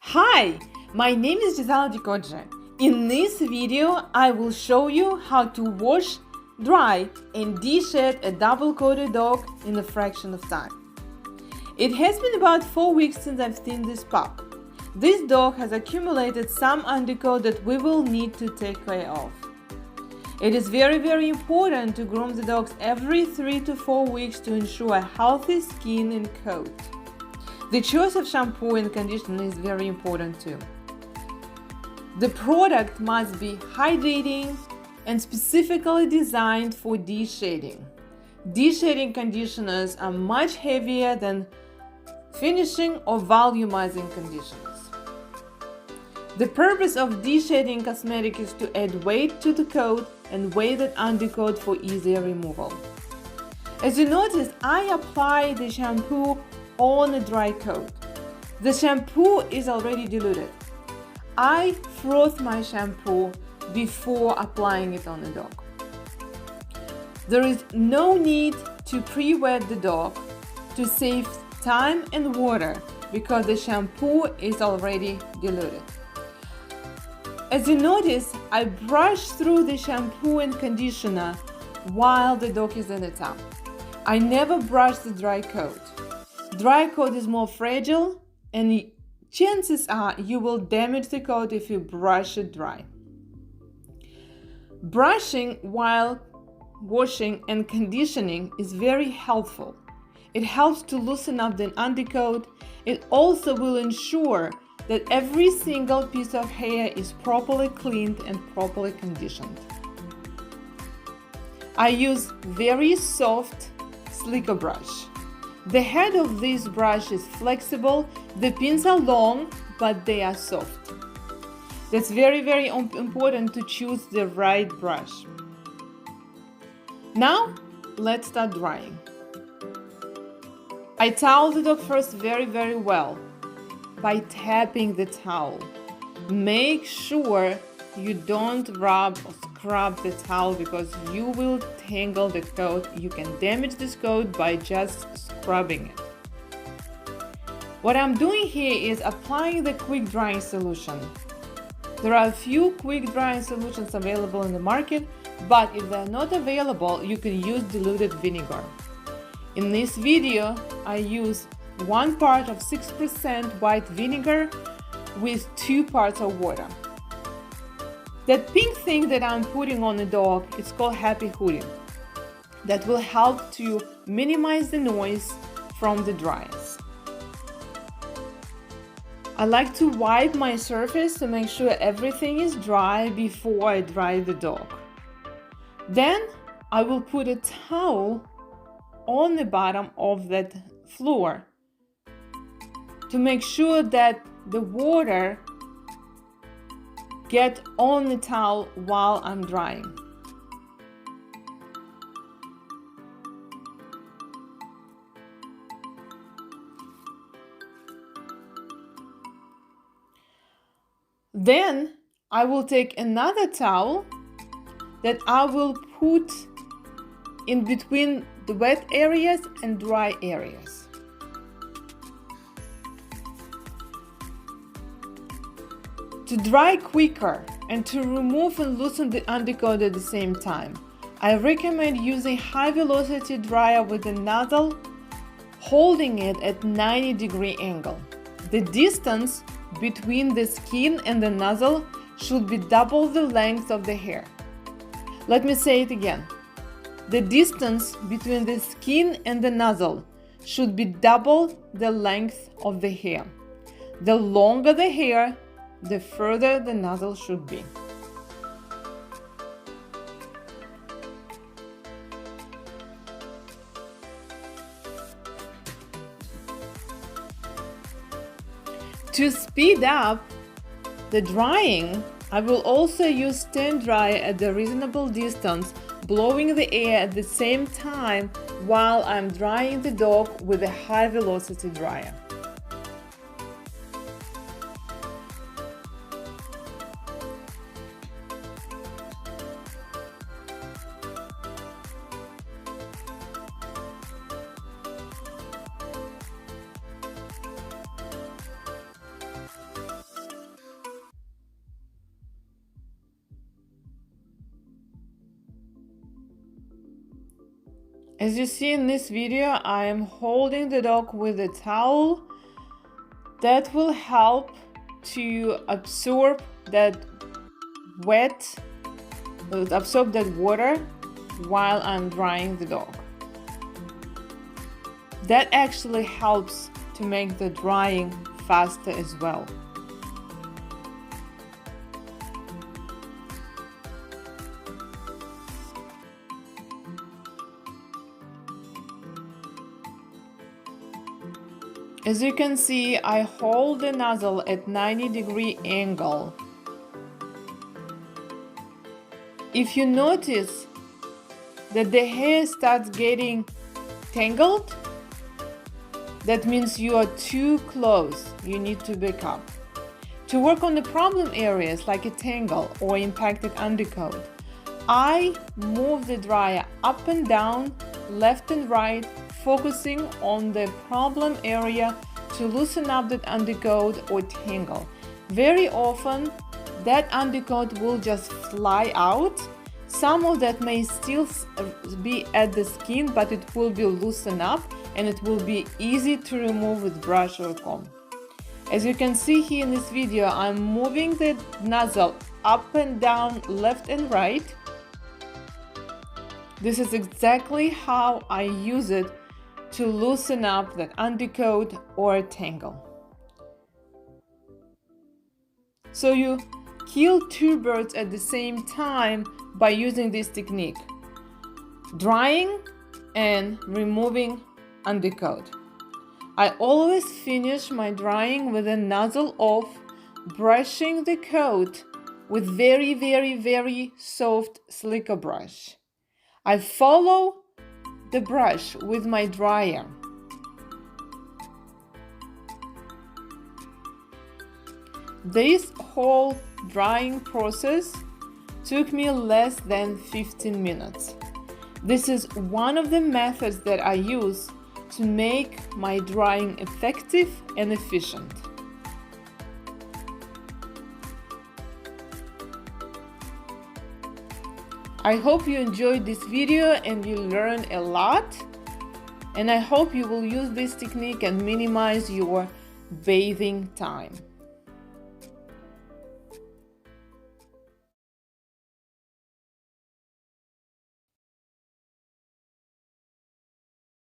Hi, my name is Gisela Dikoje. In this video, I will show you how to wash, dry and de-shed a double-coated dog in a fraction of time. It has been about 4 weeks since I've seen this pup. This dog has accumulated some undercoat that we will need to take care of. It is very important to groom the dogs every 3 to 4 weeks to ensure a healthy skin and coat. The choice of shampoo and conditioner is very important too. The product must be hydrating and specifically designed for de-shedding. De-shedding conditioners are much heavier than finishing or volumizing conditioners. The purpose of de-shedding cosmetic is to add weight to the coat and weight that undercoat for easier removal. As you notice, I apply the shampoo on a dry coat. The shampoo is already diluted. I froth my shampoo before applying it on the dog. There is no need to pre-wet the dog to save time and water because the shampoo is already diluted. As you notice, I brush through the shampoo and conditioner while the dog is in the tub. I never brush the dry coat. Dry coat is more fragile and chances are you will damage the coat if you brush it dry. Brushing while washing and conditioning is very helpful. It helps to loosen up the undercoat. It also will ensure that every single piece of hair is properly cleaned and properly conditioned. I use very soft, slicker brush. The head of this brush is flexible, the pins are long, but they are soft. That's very important to choose the right brush. Now, let's start drying. I towel the dog first very well by tapping the towel. Make sure you don't rub or scrub the towel because you will tangle the coat. You can damage this coat by just scrubbing it. What I'm doing here is applying the quick drying solution. There are a few quick drying solutions available in the market, but if they're not available, you can use diluted vinegar. In this video, I use 1 part of 6% white vinegar with 2 parts of water. That pink thing that I'm putting on the dog is called Happy Hootie. That will help to minimize the noise from the dryers. I like to wipe my surface to make sure everything is dry before I dry the dog. Then I will put a towel on the bottom of that floor to make sure that the water get on the towel while I'm drying. Then I will take another towel that I will put in between the wet areas and dry areas. To dry quicker and to remove and loosen the undercoat at the same time, I recommend using high velocity dryer with a nozzle, holding it at 90-degree angle. The distance between the skin and the nozzle should be double the length of the hair. Let me say it again. The distance between the skin and the nozzle should be double the length of the hair. The longer the hair, the further the nozzle should be. To speed up the drying, I will also use stand dryer at a reasonable distance, blowing the air at the same time while I'm drying the dog with a high velocity dryer. As you see in this video, I am holding the dog with a towel. That will help to absorb that water while I'm drying the dog. That actually helps to make the drying faster as well. As you can see, I hold the nozzle at 90-degree angle. If you notice that the hair starts getting tangled, that means you are too close. You need to back up. To work on the problem areas like a tangle or impacted undercoat, I move the dryer up and down, left and right, focusing on the problem area to loosen up that undercoat or tangle. Very often, that undercoat will just fly out. Some of that may still be at the skin, but it will be loosened up and it will be easy to remove with brush or comb. As you can see here in this video, I'm moving the nozzle up and down, left and right. This is exactly how I use it to loosen up that undercoat or tangle. So you kill two birds at the same time by using this technique: drying and removing undercoat. I always finish my drying with a nozzle off, brushing the coat with very soft slicker brush. I follow the brush with my dryer. This whole drying process took me less than 15 minutes. This is one of the methods that I use to make my drying effective and efficient. I hope you enjoyed this video and you learned a lot, and I hope you will use this technique and minimize your bathing time.